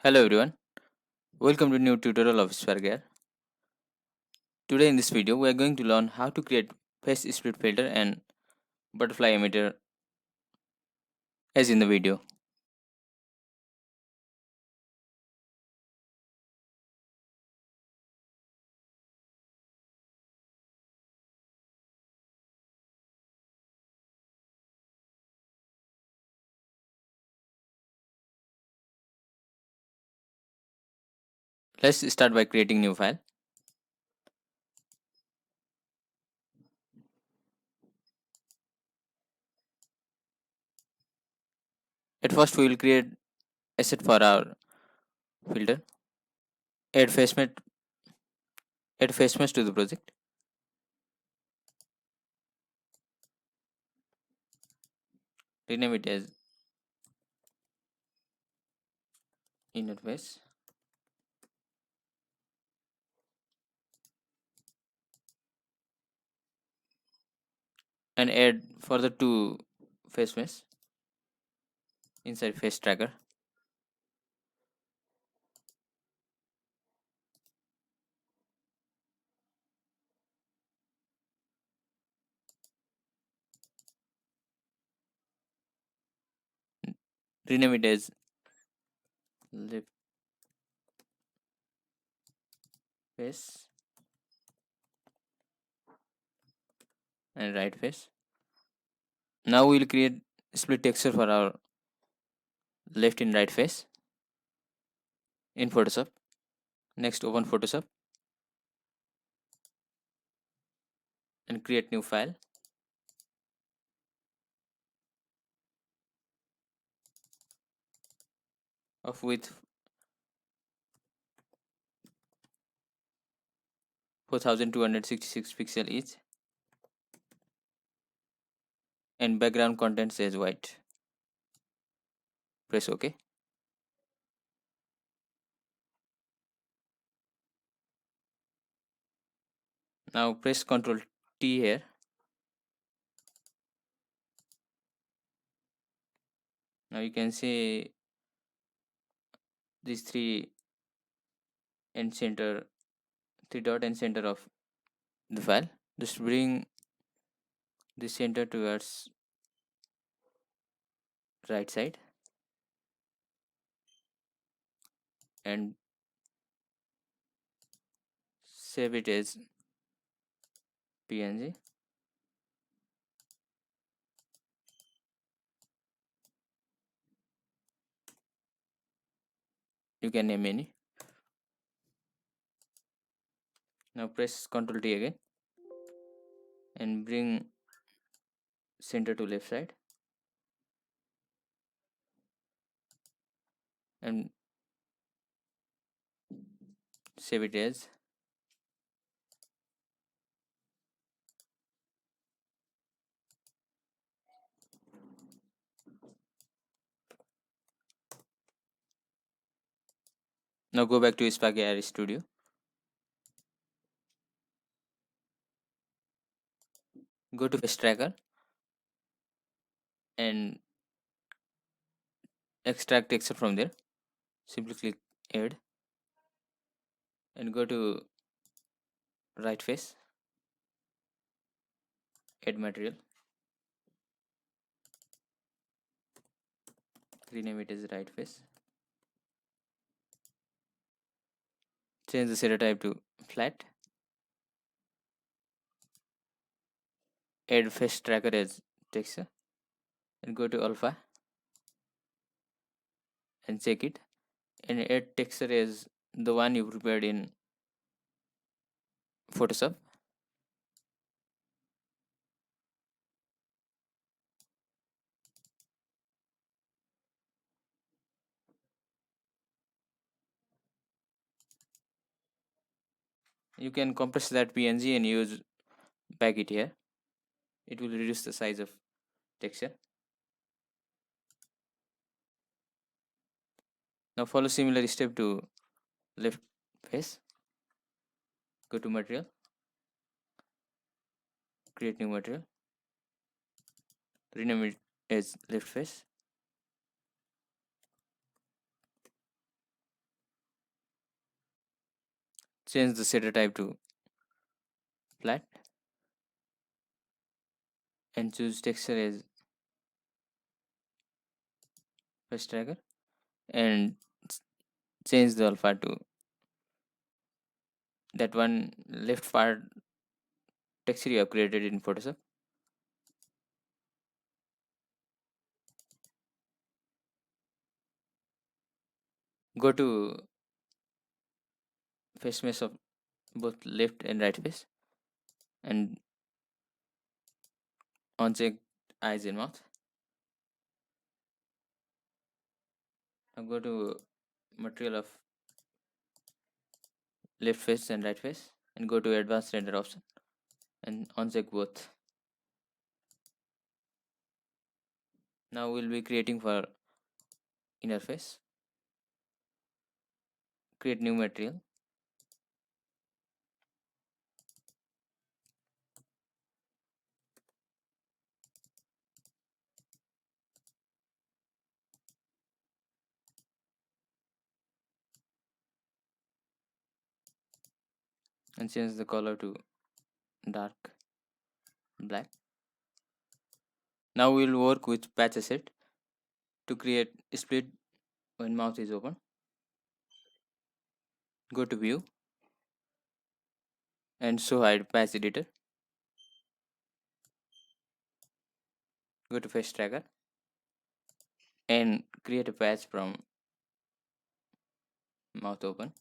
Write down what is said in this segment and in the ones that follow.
Hello everyone, welcome to new tutorial of Swagger. Today in this video we are going to learn how to create face split filter and butterfly emitter as in the video. Let's start by creating new file. At first we will create asset for our filter. Add face mask, add face mask to the project. Rename it as inner face and add further two face masks inside face tracker. Rename it as left face and right face. Now we will create split texture for our left and right face in Photoshop. Next open Photoshop and create new file of width 4266 pixel each and background content says white. Press OK. Now press Ctrl T here. Now you can see these and center three dot and center of the file. Just bring the center towards right side and save it as PNG. You can name any. Now press Ctrl T again and bring center to left side and save it as. Now go back to Spaghetti Studio. Go to face tracker and extract texture from there. Simply click add and go to right face, add material, rename it as right face, change the shader type to flat, add face tracker as texture and go to alpha and check it and add texture as the one you prepared in Photoshop. You can compress that PNG and use back it here. It will reduce the size of texture. Now follow similar step to left face. Go to material, create new material, rename it as left face, Change the shader type to flat and choose texture as face tracker and s- change the alpha to that one left part texture you have created in Photoshop. Go to face mesh of both left and right face and uncheck eyes and mouth. Now go to material of left face and right face and go to advanced render option and uncheck both. Now we'll be creating for inner face. Create new material and change the color to dark black. Now we'll work with patch asset to create split when mouth is open. Go to view and show hide patch editor. Go to face tracker and create a patch from mouth open.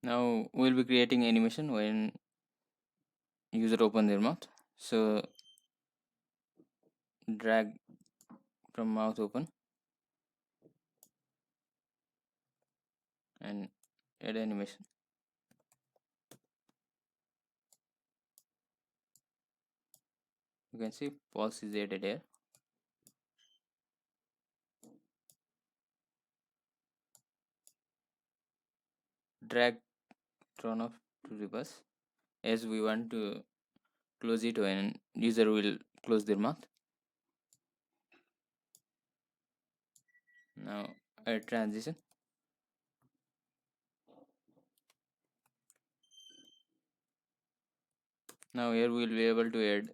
Now we'll be creating animation when user open their mouth. So drag from mouth open and add animation. You can see pulse is added here. Drag turn off to reverse as we want to close it when user will close their mouth. Now add transition. Now here we will be able to add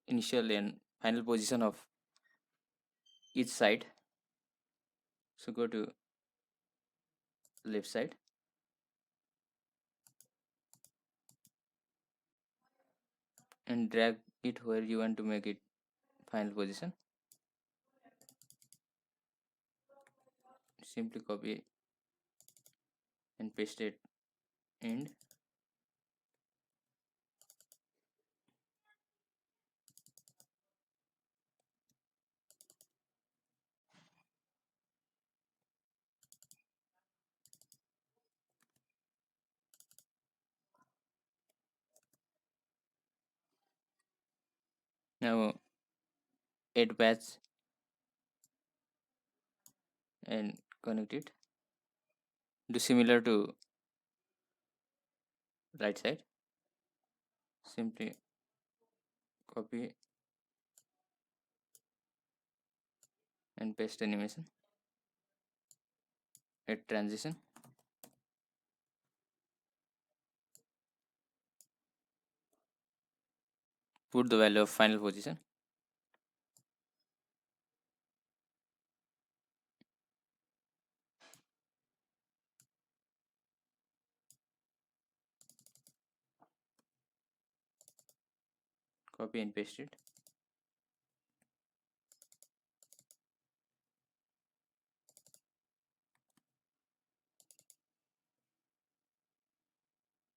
initial and final position of each side. So go to left side and drag it where you want to make it final position. Simply copy and paste it end. Now add patch and connect it. Do similar to right side. Simply copy and paste animation. Add transition. Put the value of final position. Copy and paste it.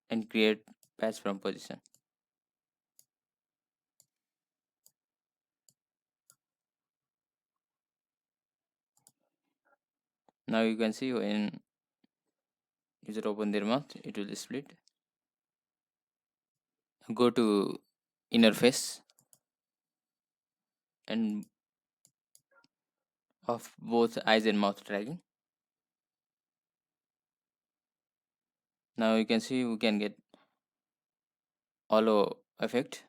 And create patch from position. Now you can see when user open their mouth, it will split. Go to inner face and of both eyes and mouth tracking. Now you can see we can get hollow effect.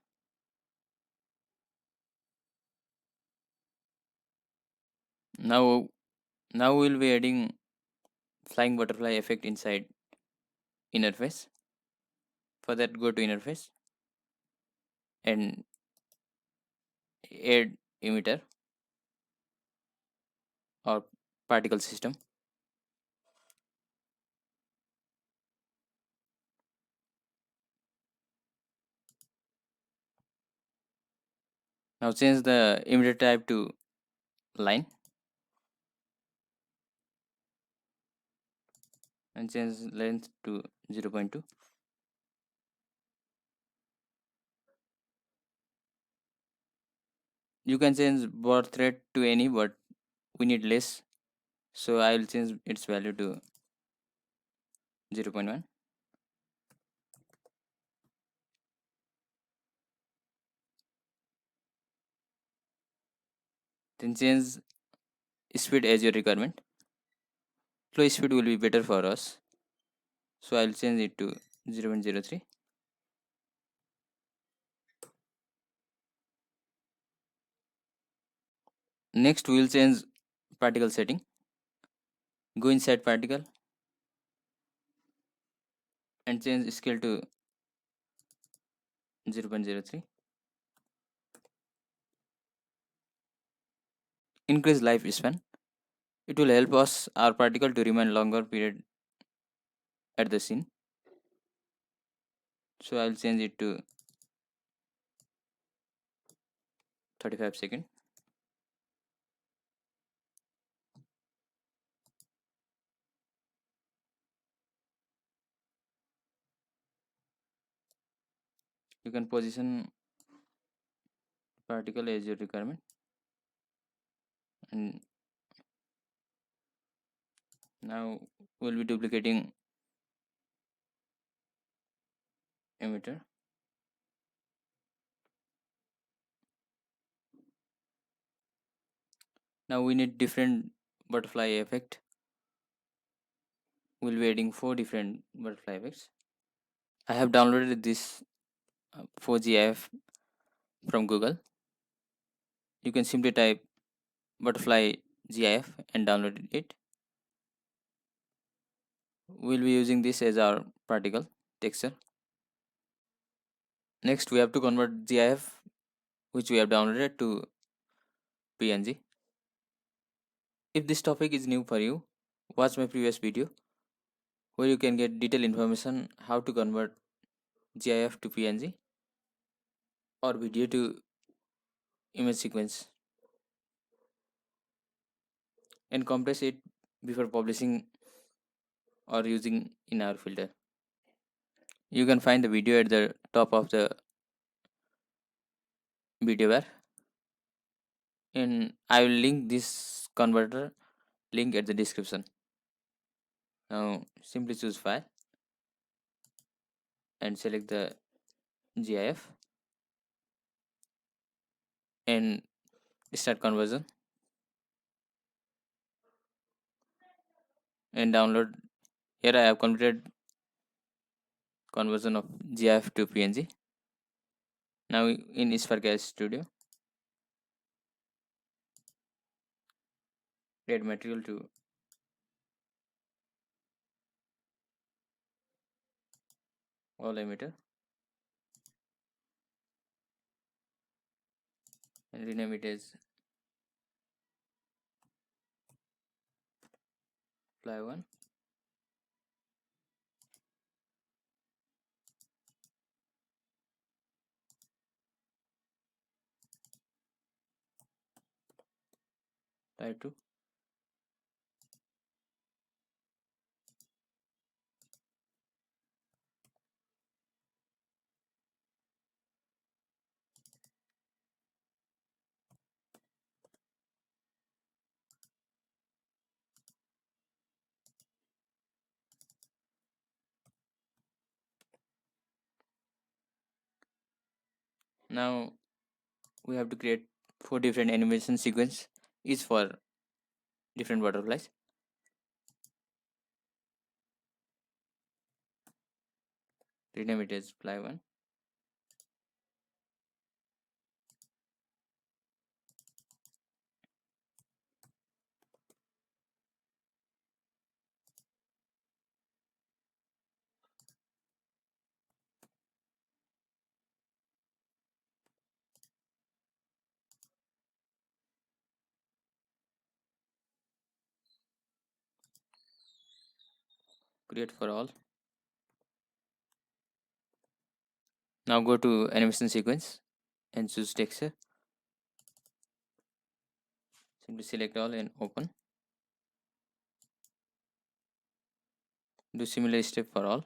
Now we'll be adding flying butterfly effect inside interface. For that, go to interface and add emitter or particle system. Now change the emitter type to line and change length to 0.2. You can change birth rate to any, but we need less, so I will change its value to 0.1. Then change speed as your requirement. Flow speed will be better for us, so I'll change it to 0.03. Next we will change particle setting. Go inside particle and change scale to 0.03. Increase lifespan. It will help us our particle to remain longer period at the scene. So I'll change it to 35 seconds. You can position particle as your requirement, and now we'll be duplicating emitter. Now we need different butterfly effect. We'll be adding four different butterfly effects. I have downloaded this 4GIF from Google. You can simply type butterfly GIF and download it. We'll be using this as our particle texture. Next, we have to convert GIF which we have downloaded to PNG. If this topic is new for you, watch my previous video where you can get detailed information how to convert GIF to PNG or video to image sequence and compress it before publishing or using in our filter. You can find the video at the top of the video bar, and I will link this converter link at the description. Now simply choose file and select the GIF and start conversion and download. Here I have completed conversion of GIF to PNG. Now in Spark Studio, add material to all emitter and rename it as fly one. Type 2. Now we have to create four different animation sequence each for different butterflies. rename it as fly one. Create for all. Now go to animation sequence and choose texture. Simply select all and open. Do similar step for all.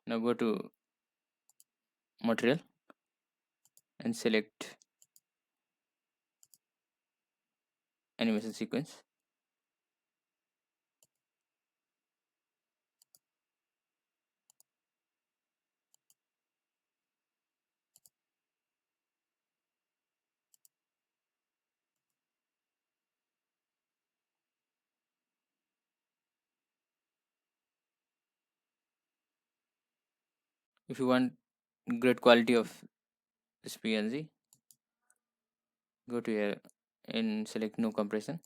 Now go to material and select animation sequence. If you want great quality of this PNG, go to here and select no compression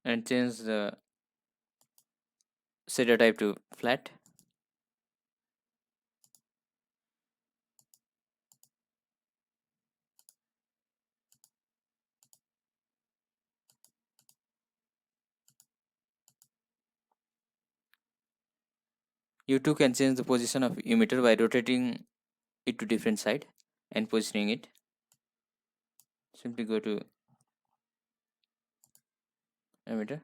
and change the shader type to flat. You too can change the position of emitter by rotating it to different side and positioning it. Simply go to emitter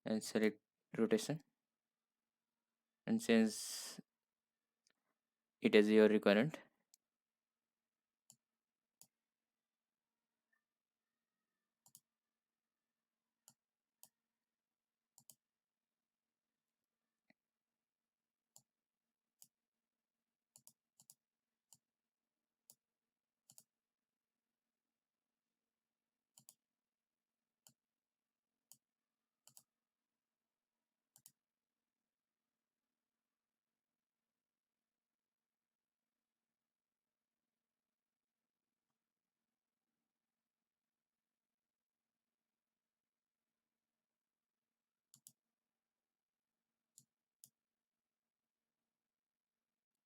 and select rotation and change it as your requirement.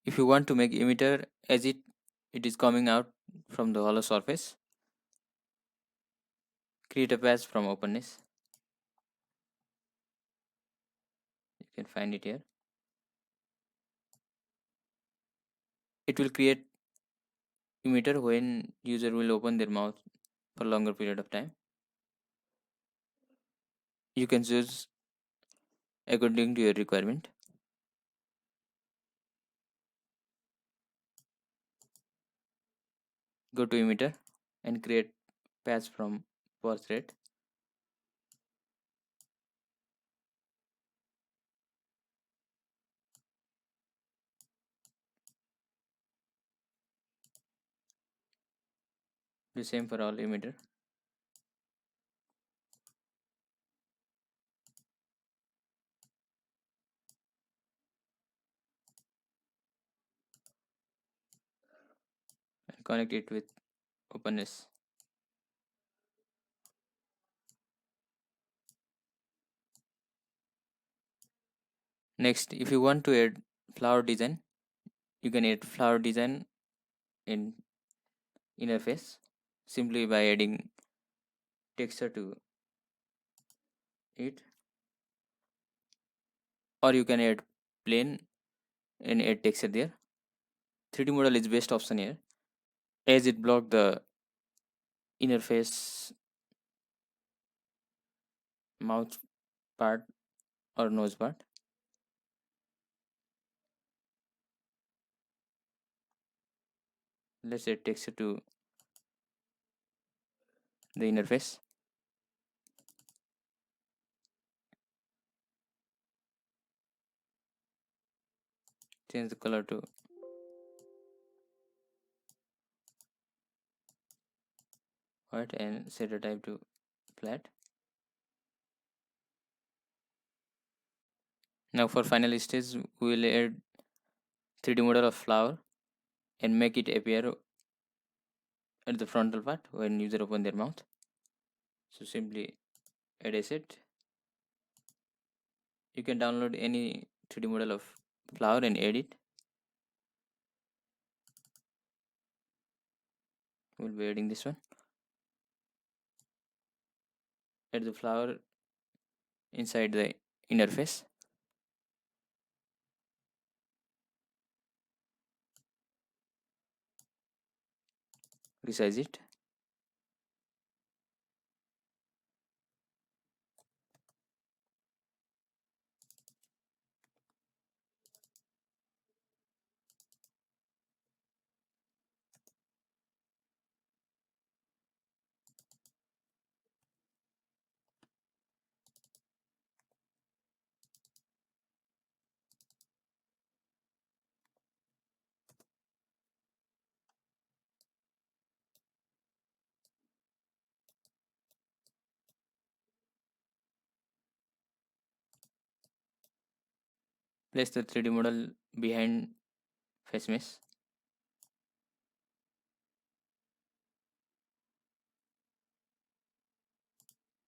If you want to make emitter as it is coming out from the hollow surface, create a patch from openness. You can find it here. It will create emitter when user will open their mouth for longer period of time. You can choose according to your requirement. Go to emitter and create patch from birth rate. The same for all emitter. And connect it with openness. Next, if you want to add flower design, you can add flower design in interface simply by adding texture to it, or you can add plane and add texture there. 3D model is best option here as it block the inner face, mouth part or nose part. Let's say texture to the inner face. Change the color to white and set the type to flat. Now for final stage, we will add 3D model of flower and make it appear at the frontal part when user open their mouth. So simply add asset. You can download any 3D model of flower and add it. We'll be adding this one. Add the flower inside the inner face. Resize it. Place the 3D model behind face mesh.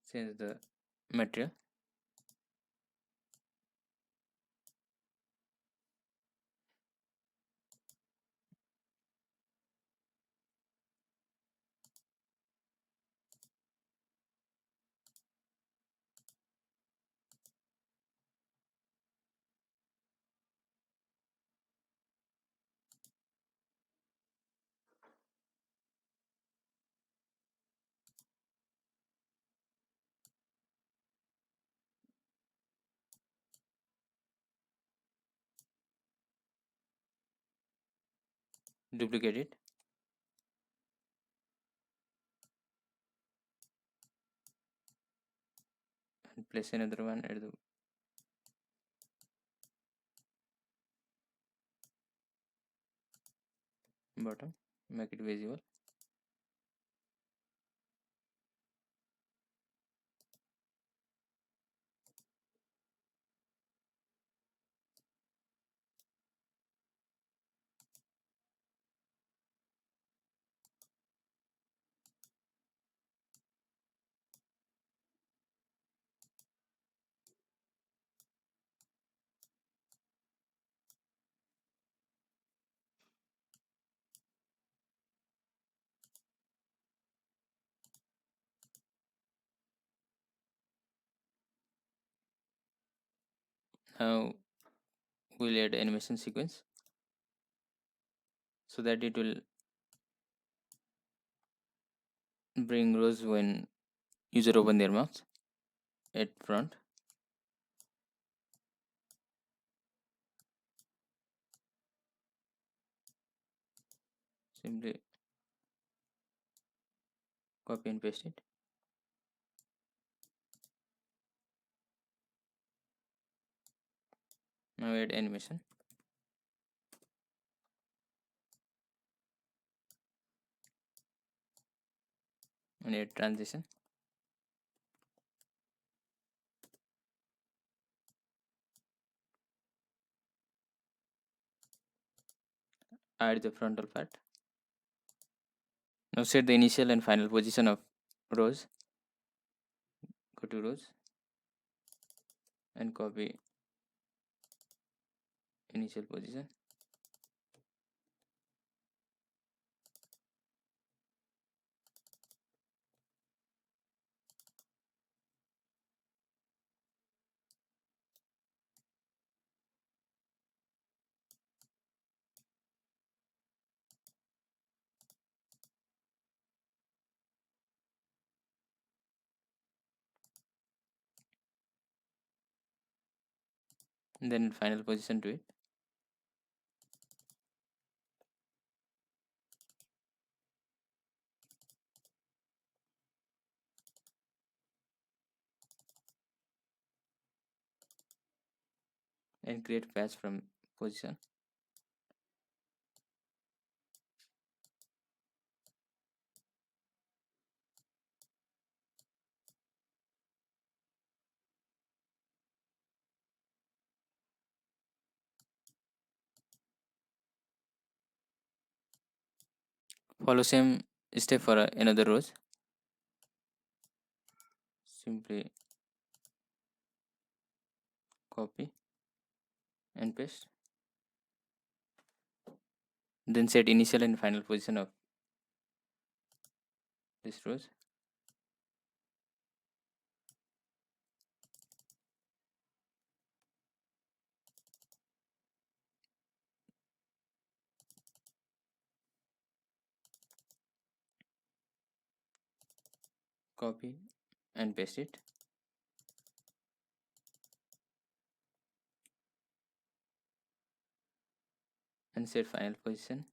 Change the material. Duplicate it. And place another one at the bottom. Make it visible. Now we'll add animation sequence so that it will bring rose when user open their mouth at front. Simply copy and paste it. Now add animation and add transition. Add the frontal part. Now set the initial and final position of rose. Go to rose and copy initial position. then final position to it, and create patch from position. Follow same step for another rows. Simply copy and paste. Then set initial and final position of this rows. Copy and paste it, and set final position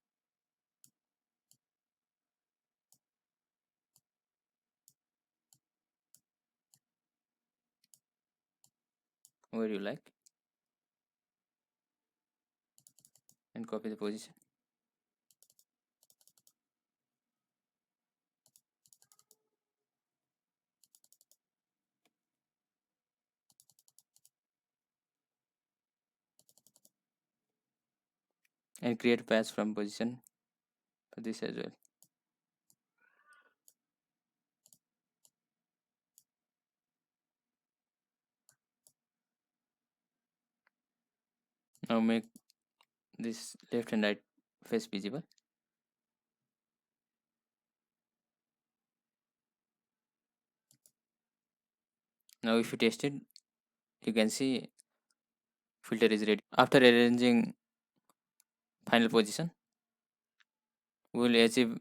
where you like, and copy the position, and create patch from position for this as well. Now make this left and right face visible. Now if you test it, you can see filter is ready. After arranging final position, we will achieve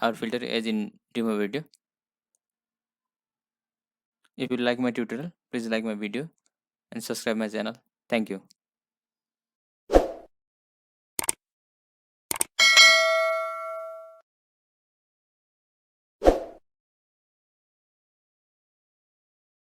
our filter as in demo video. If you like my tutorial, please like my video and subscribe my channel. Thank you.